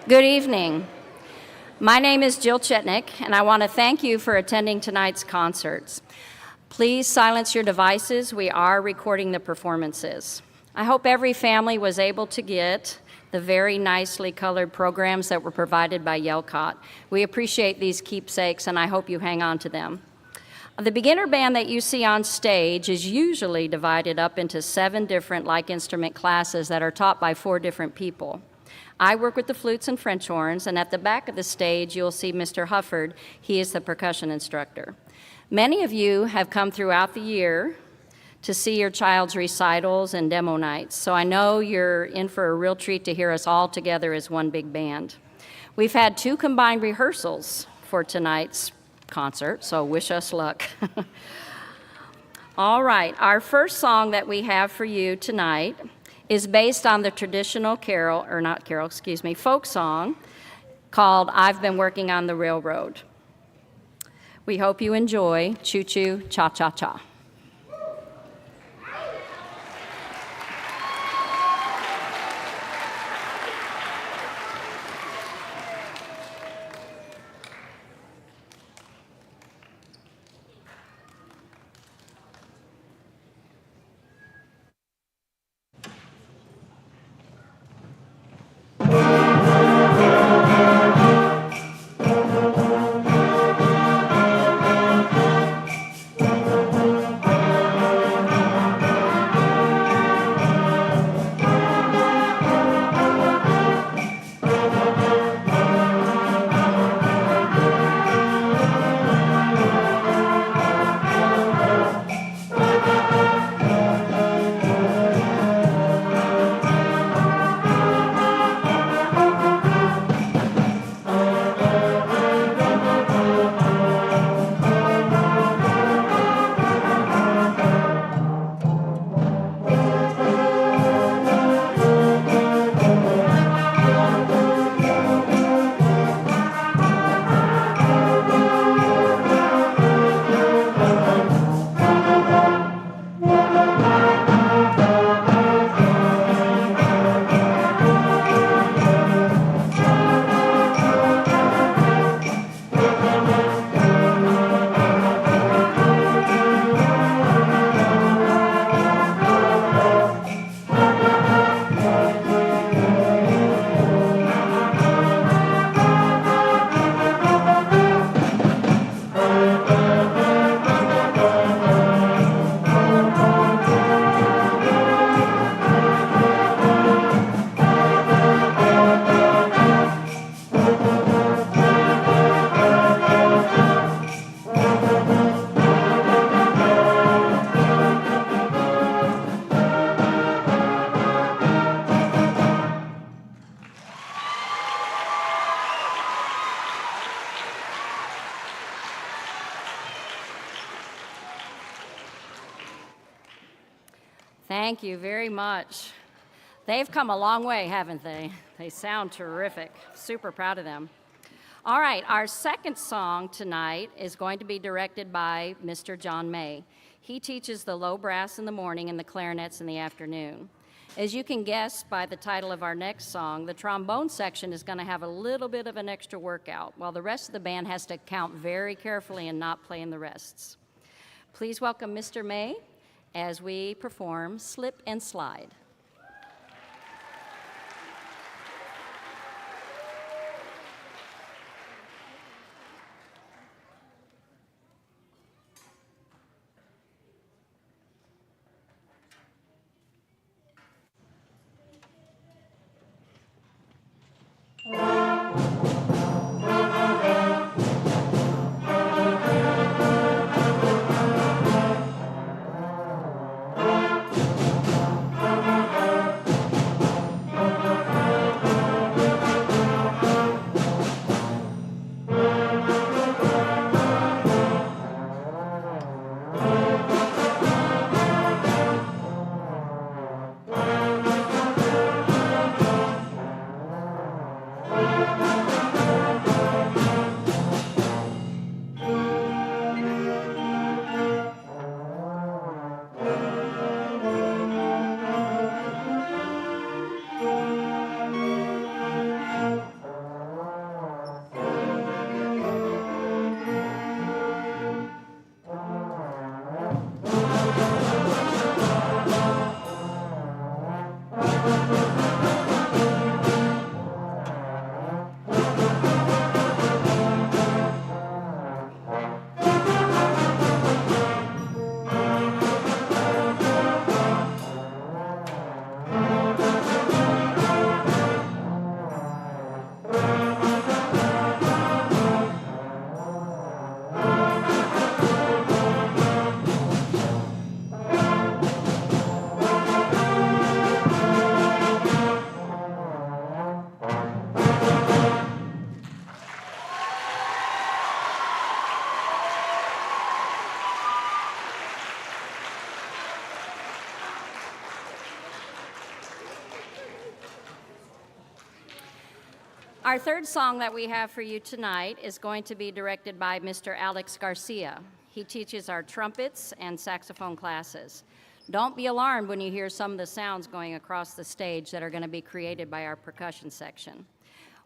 Good evening. My name is Jill Chetnick, and I want to thank you for attending tonight's concerts. Please silence your devices. We are recording the performances. I hope every family was able to get the very nicely colored programs that were provided by Yelcott. We appreciate these keepsakes, and I hope you hang on to them. The beginner band that you see on stage is usually divided up into 7 different like instrument classes that are taught by 4 different people. I work with the flutes and French horns, and at the back of the stage, you'll see Mr. Hufford. He is the percussion instructor. Many of you have come throughout the year to see your child's recitals and demo nights, so I know you're in for a real treat to hear us all together as one big band. We've had 2 combined rehearsals for tonight's concert, so wish us luck. All right, our first song that we have for you tonight is based on the traditional folk song called I've Been Working on the Railroad. We hope you enjoy Choo Choo Cha Cha Cha. Thank you very much. They've come a long way, haven't they? They sound terrific. Super proud of them. All right, our second song tonight is going to be directed by Mr. John May. He teaches the low brass in the morning and the clarinets in the afternoon. As you can guess by the title of our next song, the trombone section is going to have a little bit of an extra workout, while the rest of the band has to count very carefully and not play in the rests. Please welcome Mr. May as we perform Slip and Slide. Our third song that we have for you tonight is going to be directed by Mr. Alex Garcia. He teaches our trumpets and saxophone classes. Don't be alarmed when you hear some of the sounds going across the stage that are going to be created by our percussion section.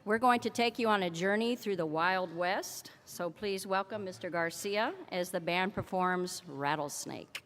We're going to take you on a journey through the Wild West, so please welcome Mr. Garcia as the band performs Rattlesnake.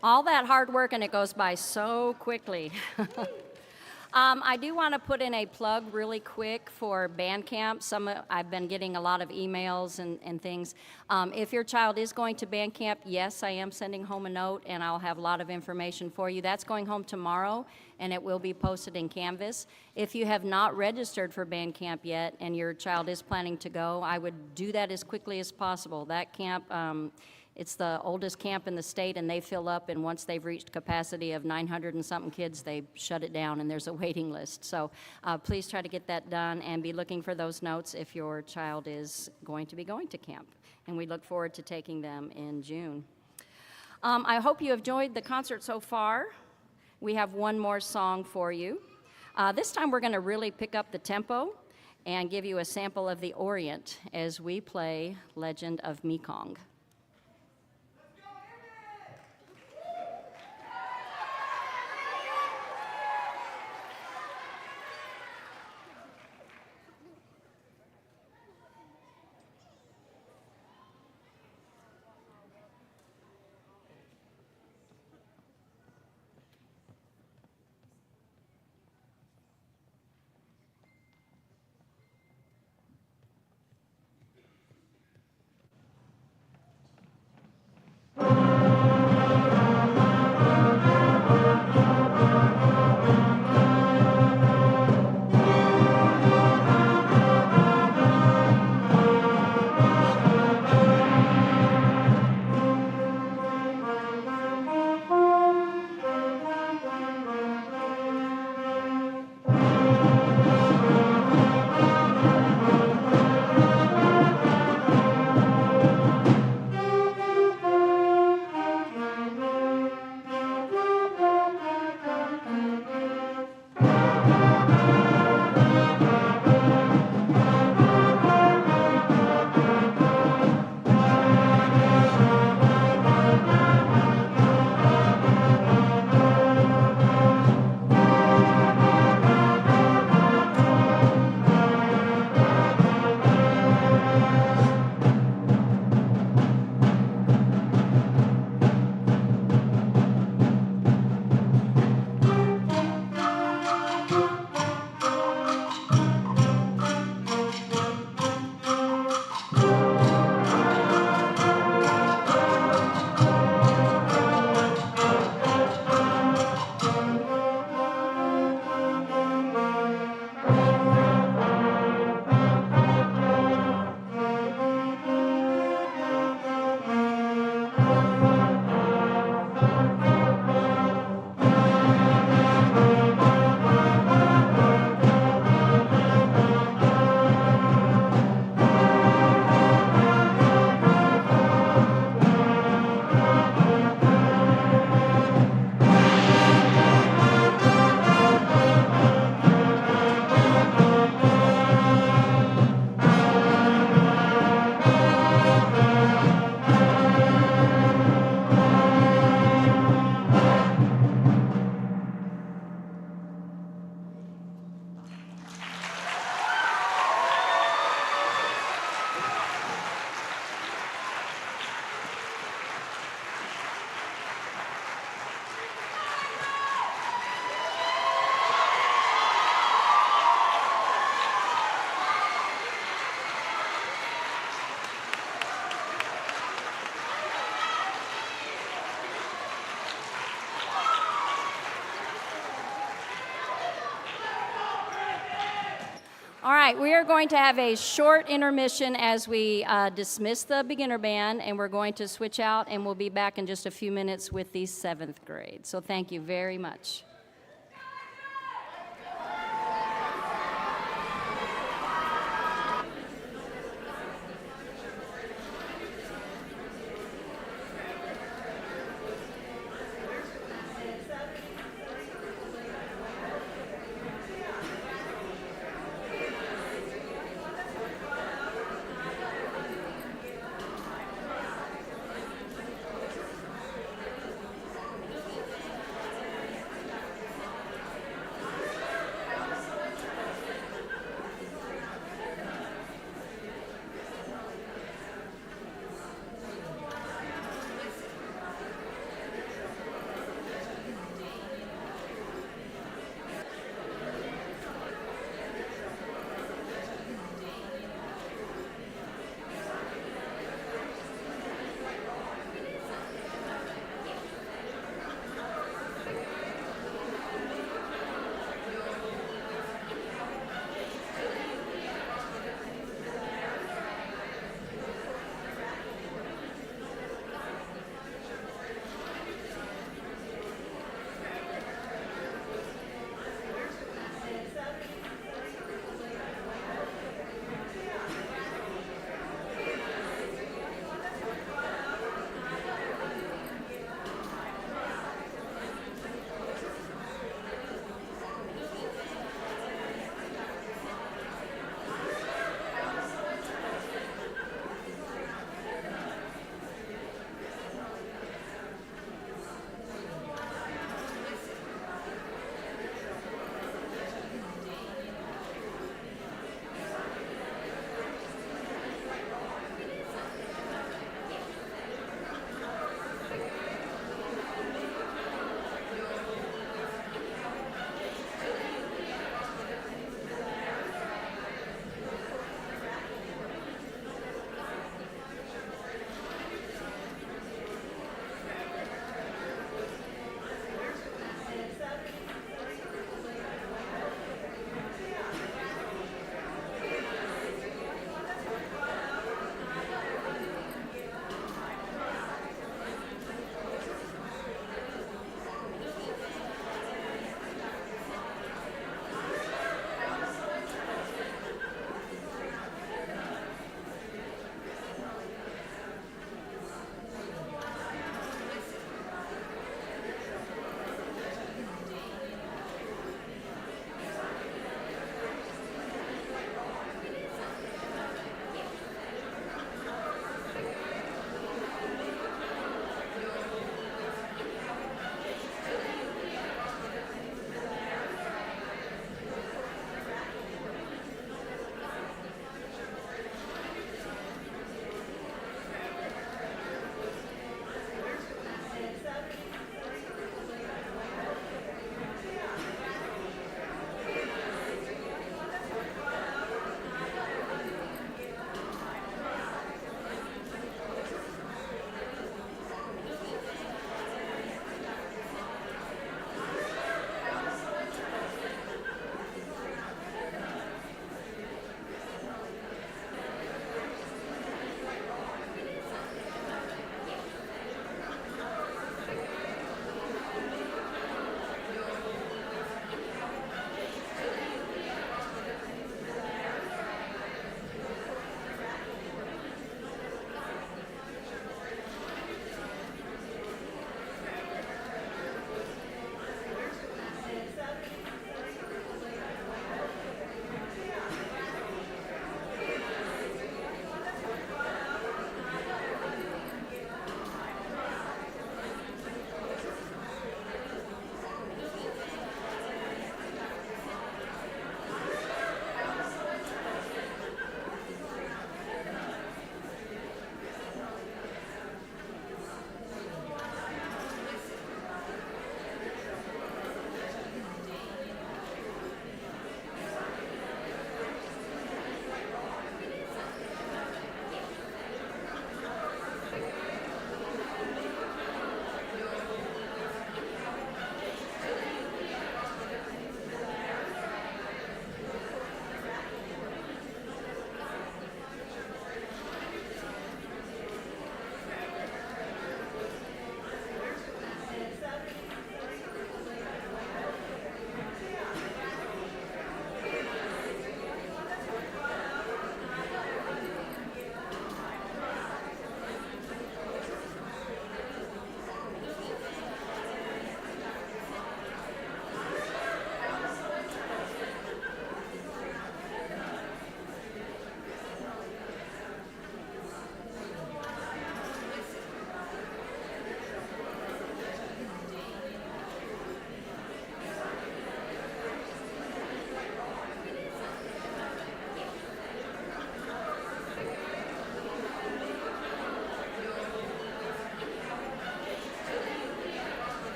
All that hard work and it goes by so quickly. I do want to put in a plug really quick for band camp. I've been getting a lot of emails and things. If your child is going to band camp, yes, I am sending home a note and I'll have a lot of information for you. That's going home tomorrow and it will be posted in Canvas. If you have not registered for band camp yet and your child is planning to go, I would do that as quickly as possible. That camp, it's the oldest camp in the state, and they fill up, and once they've reached capacity of 900 and something kids, they shut it down, and there's a waiting list. So please try to get that done and be looking for those notes if your child is going to be going to camp. And we look forward to taking them in June. I hope you have enjoyed the concert so far. We have one more song for you. This time we're going to really pick up the tempo and give you a sample of the Orient as we play Legend of Mekong. All right, we are going to have a short intermission as we dismiss the beginner band, and we're going to switch out, and we'll be back in just a few minutes with the 7th grade. So thank you very much.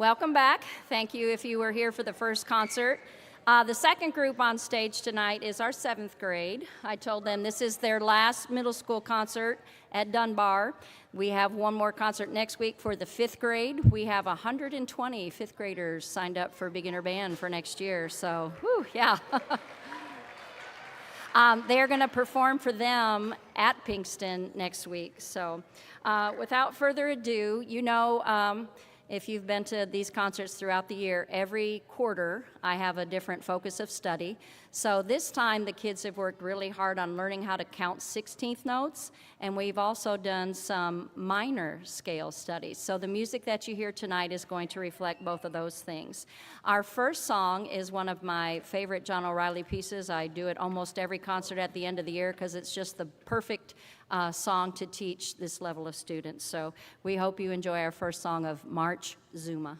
Welcome back. Thank you if you were here for the first concert. The second group on stage tonight is our 7th grade. I told them this is their last middle school concert at Dunbar. We have one more concert next week for the 5th grade. We have 120 5th graders signed up for beginner band for next year, so whew, yeah. They're going to perform for them at Pinkston next week. So without further ado, you know, if you've been to these concerts throughout the year, every quarter I have a different focus of study. So this time the kids have worked really hard on learning how to count 16th notes, and we've also done some minor scale studies. So the music that you hear tonight is going to reflect both of those things. Our first song is one of my favorite John O'Reilly pieces. I do it almost every concert at the end of the year because it's just the perfect song to teach this level of students. So we hope you enjoy our first song of March Zuma.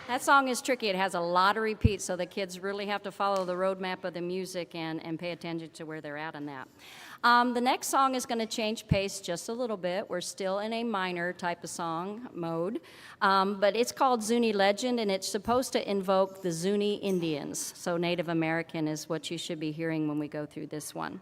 That song is tricky. It has a lot of repeats, so the kids really have to follow the roadmap of the music and pay attention to where they're at on that. The next song is going to change pace just a little bit. We're still in a minor type of song mode, but it's called Zuni Legend, and it's supposed to invoke the Zuni Indians. So Native American is what you should be hearing when we go through this one.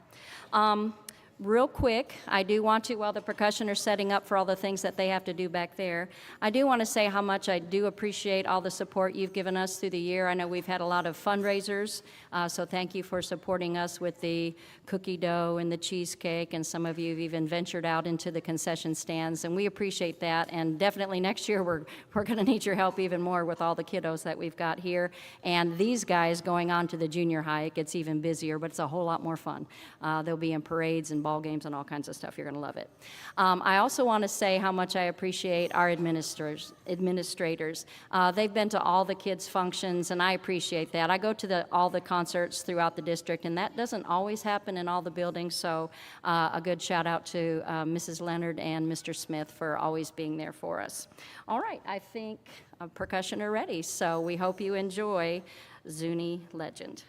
Real quick, I do want to, while the percussion are setting up for all the things that they have to do back there, I do want to say how much I do appreciate all the support you've given us through the year. I know we've had a lot of fundraisers, so thank you for supporting us with the cookie dough and the cheesecake, and some of you have even ventured out into the concession stands, and we appreciate that. And definitely next year we're going to need your help even more with all the kiddos that we've got here. And these guys going on to the junior high, it gets even busier, but it's a whole lot more fun. They'll be in parades and ball games and all kinds of stuff. You're going to love it. I also want to say how much I appreciate our administrators. They've been to all the kids' functions, and I appreciate that. I go to all the concerts throughout the district, and that doesn't always happen in all the buildings, so a good shout out to Mrs. Leonard and Mr. Smith for always being there for us. All right, I think percussion are ready, so we hope you enjoy Zuni Legend.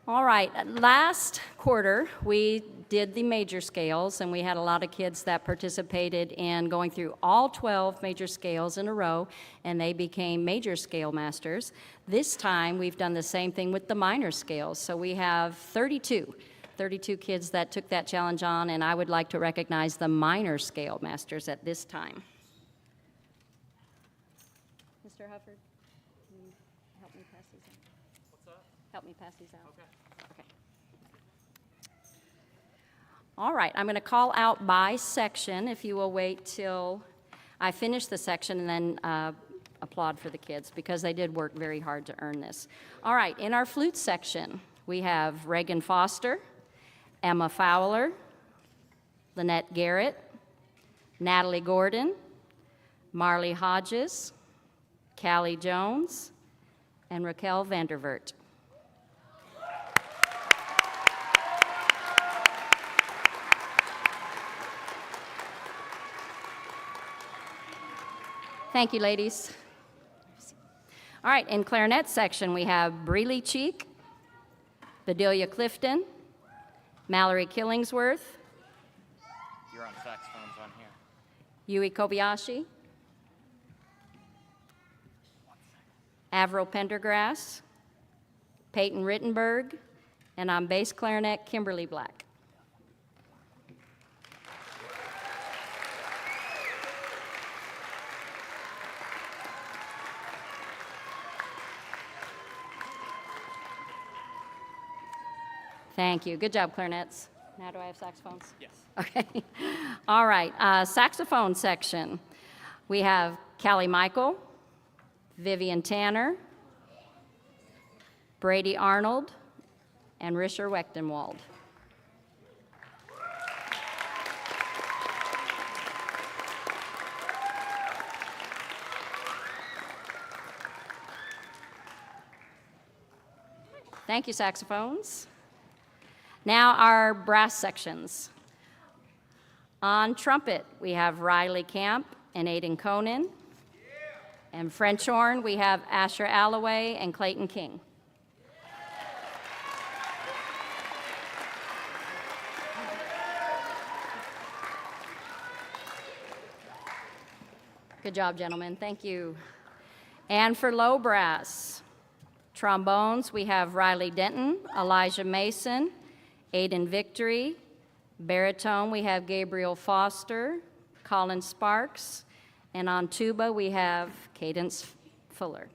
All right, last quarter we did the major scales, and we had a lot of kids that participated in going through all 12 major scales in a row, and they became major scale masters. This time we've done the same thing with the minor scales, so we have 32 kids that took that challenge on, and I would like to recognize the minor scale masters at this time. Mr. Hufford, can you help me pass these out? What's that? Help me pass these out. Okay. Okay. All right, I'm going to call out by section, if you will wait till I finish the section, and then applaud for the kids, because they did work very hard to earn this. All right, in our flute section, we have Reagan Foster, Emma Fowler, Lynette Garrett, Natalie Gordon, Marley Hodges, Callie Jones, and Raquel Vandervert. Thank you, ladies. All right, in clarinet section, we have Breeley Cheek, Bedelia Clifton, Mallory Killingsworth, You're on saxophones on here. Yui Kobayashi, Avril Pendergrass, Peyton Rittenberg, and on bass clarinet, Kimberly Black. Thank you. Good job, clarinets. Now do I have saxophones? Yes. Okay. All right. Saxophone section. We have Callie Michael, Vivian Tanner, Brady Arnold, and Risher Wechtenwald. Thank you, saxophones. Now our brass sections. On trumpet, we have Riley Camp and Aiden Conan. And French horn, we have Asher Alloway and Clayton King. Good job, gentlemen. Thank you. And for low brass, trombones, we have Riley Denton, Elijah Mason, Aiden Victory. Baritone, we have Gabriel Foster, Colin Sparks. And on tuba, we have Cadence Fuller.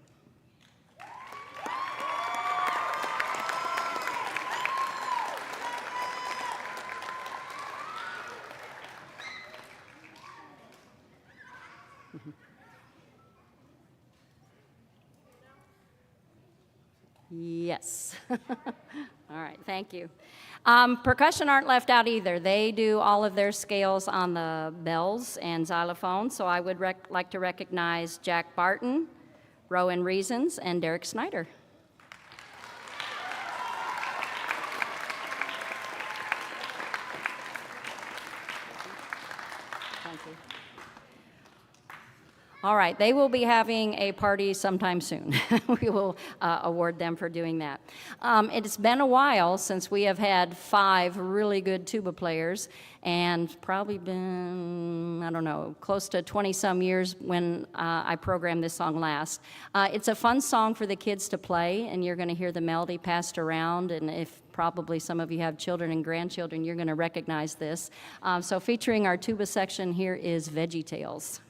Yes. All right, thank you. Percussion aren't left out either. They do all of their scales on the bells and xylophone, so I would like to recognize Jack Barton, Rowan Reasons, and Derek Snyder. Thank you. All right, they will be having a party sometime soon. We will award them for doing that. It's been a while since we have had 5 really good tuba players, and probably been, I don't know, close to 20-some years when I programmed this song last. It's a fun song for the kids to play, and you're going to hear the melody passed around, and if probably some of you have children and grandchildren, you're going to recognize this. So featuring our tuba section here is Veggie Tales.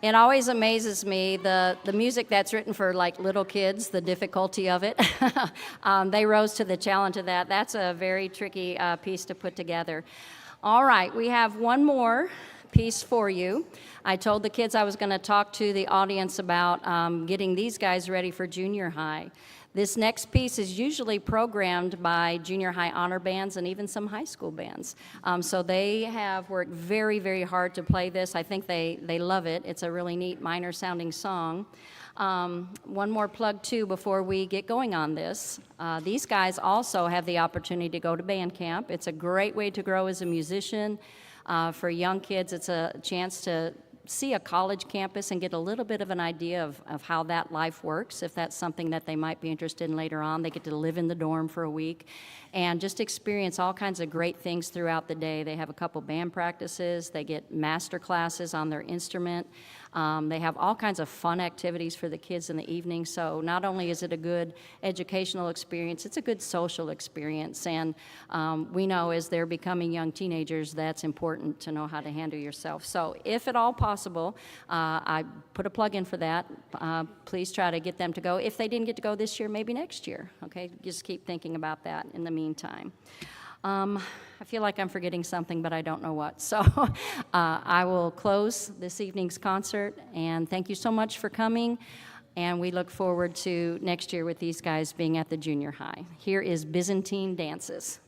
It always amazes me, the music that's written for like little kids, the difficulty of it. They rose to the challenge of that. That's a very tricky piece to put together. All right, we have one more piece for you. I told the kids I was going to talk to the audience about getting these guys ready for junior high. This next piece is usually programmed by junior high honor bands and even some high school bands. So they have worked very, very hard to play this. I think they love it. It's a really neat minor sounding song. One more plug too before we get going on this. These guys also have the opportunity to go to band camp. It's a great way to grow as a musician. For young kids, it's a chance to see a college campus and get a little bit of an idea of how that life works. If that's something that they might be interested in later on, they get to live in the dorm for a week and just experience all kinds of great things throughout the day. They have a couple band practices. They get master classes on their instrument. They have all kinds of fun activities for the kids in the evening. So not only is it a good educational experience, it's a good social experience. And we know as they're becoming young teenagers, that's important to know how to handle yourself. So if at all possible, I put a plug in for that. Please try to get them to go. If they didn't get to go this year, maybe next year. Okay, just keep thinking about that in the meantime. I feel like I'm forgetting something, but I don't know what. So I will close this evening's concert, and thank you so much for coming, and we look forward to next year with these guys being at the junior high. Here is Byzantine Dances.